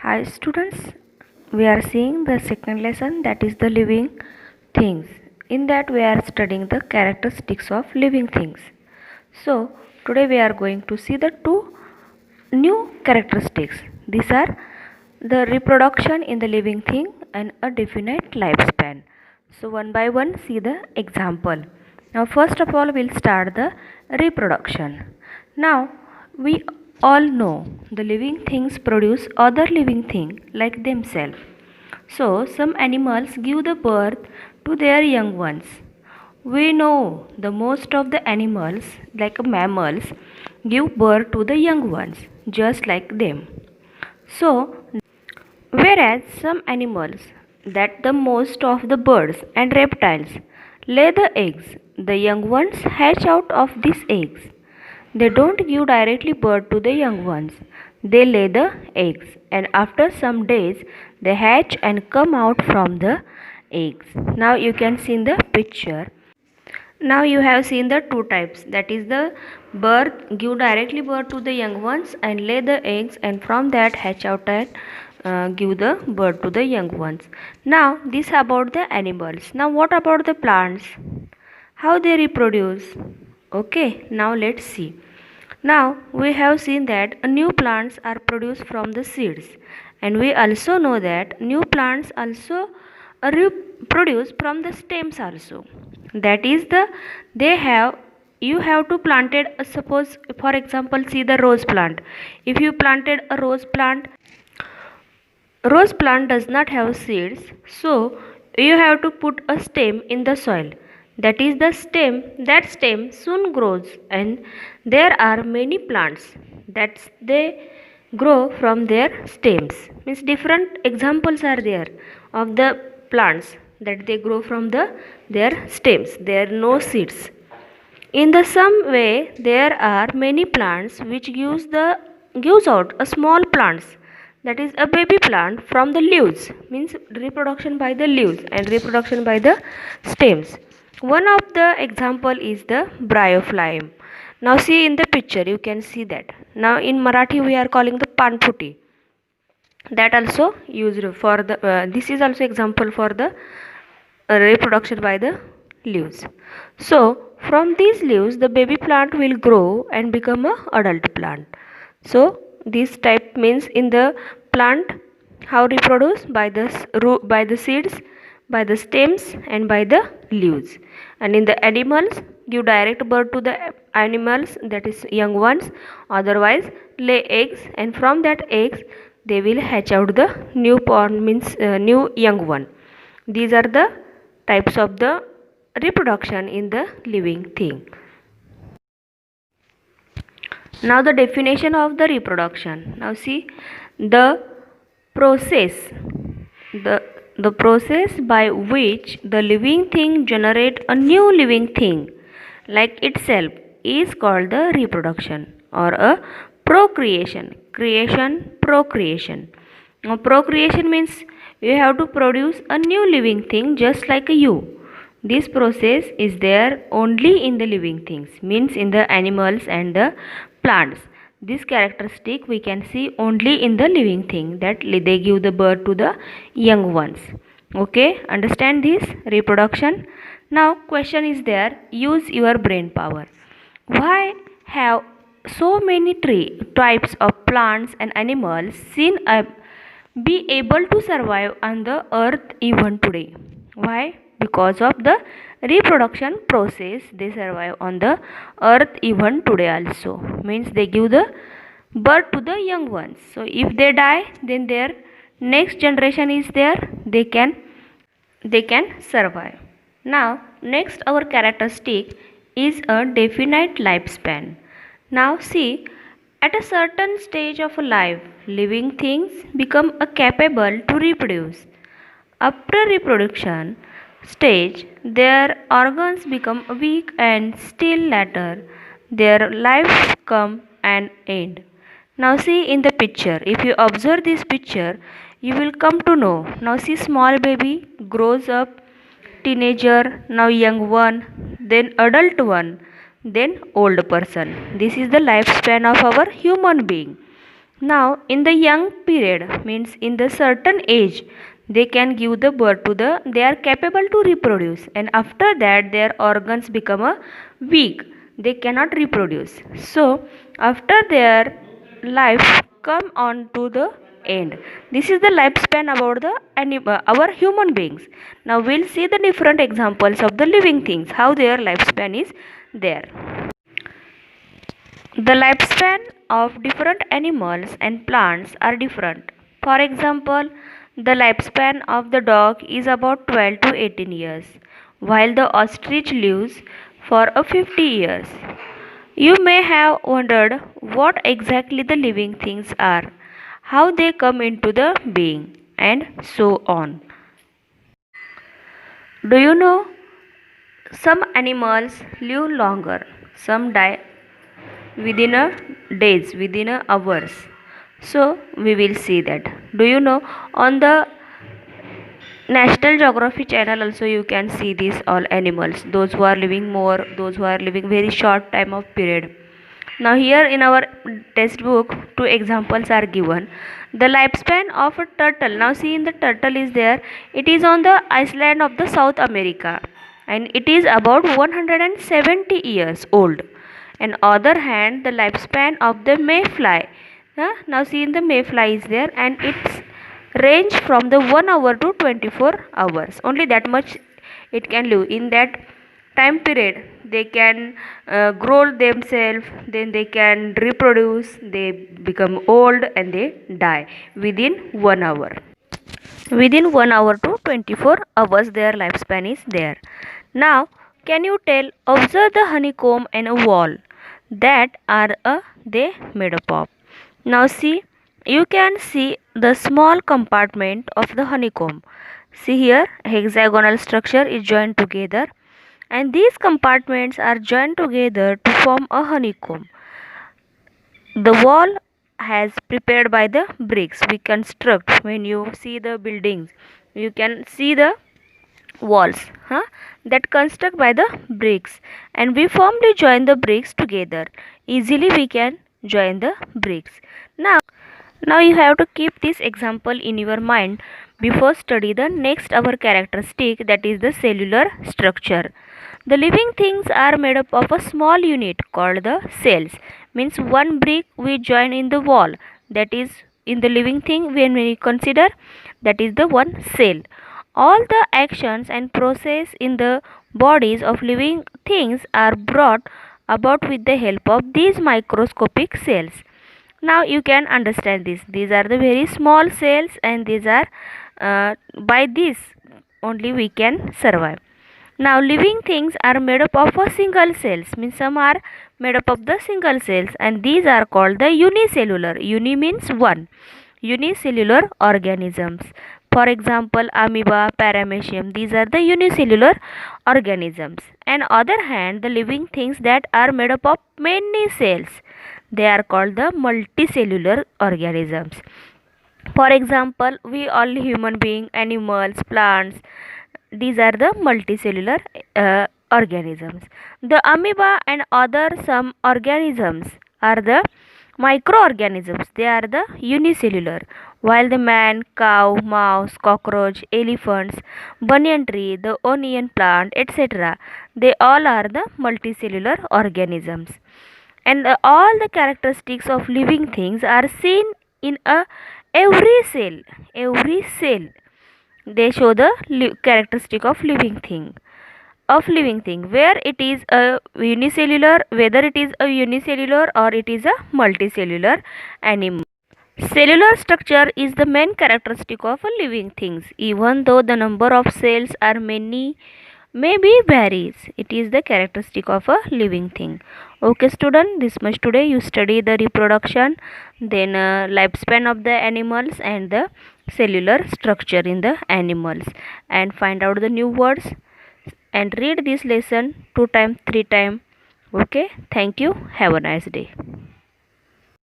Hi students, we are seeing the second lesson, that is the living things. In that we are studying the characteristics of living things. So today we are going to see the two new characteristics. These are the reproduction in the living thing and a definite lifespan. So one by one see the example. Now first of all we'll start the reproduction. Now we all know the living things produce other living thing like themselves. So some animals give the birth to their young ones. We know the most of the animals like mammals give birth to the young ones just like them. So whereas some animals, that the most of the birds and reptiles, lay the eggs, the young ones hatch out of these eggs. They don't give directly birth to the young ones. They lay the eggs and after some days they hatch and come out from the eggs. Now you can see in the picture. Now you have seen the two types, that is the birth, give directly birth to the young ones and lay the eggs and from that hatch out and give the birth to the young ones. Now this about the animals. Now what about the plants? How they reproduce? Okay, now let's see. Now we have seen that new plants are produced from the seeds, and we also know that new plants also reproduce from the stems also. That is the they have you have to planted suppose for example see the rose plant. If you planted a rose plant does not have seeds, so you have to put a stem in the soil. That is the stem, that stem soon grows and there are many plants that they grow from their stems. Means different examples are there of the plants that they grow from their stems. There are no seeds. In the same way, there are many plants which gives out a small plants, that is a baby plant from the leaves, means reproduction by the leaves and reproduction by the stems. One of the example is the bryophyllum. Now see in the picture you can see that. Now in Marathi we are calling the panfuti. That also used for the this is also example for the reproduction by the leaves. So from these leaves the baby plant will grow and become a adult plant. So this type means in the plant how reproduce by the by the seeds, by the stems and by the leaves. And in the animals give direct birth to the animals, that is young ones, otherwise lay eggs and from that eggs they will hatch out the newborn, means new young one. These are the types of the reproduction in the living thing. Now the definition of the reproduction. Now see the process, the the process by which the living thing generate a new living thing like itself is called the reproduction or a procreation. Creation, procreation. Now procreation means you have to produce a new living thing just like you. This process is there only in the living things, means in the animals and the plants. This characteristic we can see only in the living thing, that they give the birth to the young ones. Okay, understand this reproduction. Now question is there, use your brain power. Why have so many types of plants and animals seen be able to survive on the earth even today? Why? Because of the reproduction process they survive on the earth even today also. Means they give the birth to the young ones. So if they die, then their next generation is there, they can survive. Now next our characteristic is a definite lifespan. Now see, at a certain stage of life, living things become capable to reproduce. After reproduction stage, their organs become weak and still later their life come an end. Now see in the picture, if you observe this picture, you will come to know. Now see small baby grows up, teenager, now young one, then adult one, then old person. This is the lifespan of our human being. Now in the young period, means in the certain age, they can give the birth to the, they are capable to reproduce, and after that their organs become a weak, they cannot reproduce. So after their life come on to the end. This is the lifespan about the our human beings. Now we'll see the different examples of the living things, how their lifespan is there. The lifespan of different animals and plants are different. For example, the lifespan of the dog is about 12 to 18 years, while the ostrich lives for a 50 years. You may have wondered what exactly the living things are, how they come into the being, and so on. Do you know some animals live longer, some die within a days, within a hours? So we will see that. Do you know on the National Geography channel also you can see these all animals, those who are living more, those who are living very short time of period. Now here in our textbook two examples are given. The lifespan of a turtle, now see in the turtle is there, it is on the island of the South America and it is about 170 years old. And other hand the lifespan of the mayfly, now see in the mayfly is there and it's range from the 1 hour to 24 hours, only that much it can live. In that time period they can grow themselves, then they can reproduce, they become old and they die within 1 hour. Within 1 hour to 24 hours their lifespan is there. Now can you tell, observe the honeycomb and a wall, that are they made up of? Now see, you can see the small compartment of the honeycomb. See here, hexagonal structure is joined together and these compartments are joined together to form a honeycomb. The wall has prepared by the bricks we construct. When you see the buildings, you can see the walls that construct by the bricks, and we firmly join the bricks together. Easily we can join the bricks. Now you have to keep this example in your mind before study the next our characteristic, that is the cellular structure. The living things are made up of a small unit called the cells. Means one brick we join in the wall, that is in the living thing when we consider, that is the one cell. All the actions and process in the bodies of living things are brought about with the help of these microscopic cells. Now you can understand this. These are the very small cells and these are by this only we can survive. Now living things are made up of a single cells, means some are made up of the single cells and these are called the unicellular. Uni means one. Unicellular organisms. For example, amoeba, paramecium, these are the unicellular organisms. And other hand, the living things that are made up of many cells, they are called the multicellular organisms. For example, we all human being, animals, plants, these are the multicellular organisms. The amoeba and other some organisms are the microorganisms, they are the unicellular, while the man, cow, mouse, cockroach, elephants, banyan tree, the onion plant, etc., they all are the multicellular organisms. And all the characteristics of living things are seen in every cell. They show the characteristic of living thing, where it is a unicellular, whether it is a unicellular or it is a multicellular animal. Cellular structure is the main characteristic of a living things. Even though the number of cells are many, maybe varies, it is the characteristic of a living thing. Okay student, this much today. You study the reproduction, then lifespan of the animals and the cellular structure in the animals, and find out the new words and read this lesson 2 times 3 times. Okay, thank you, have a nice day.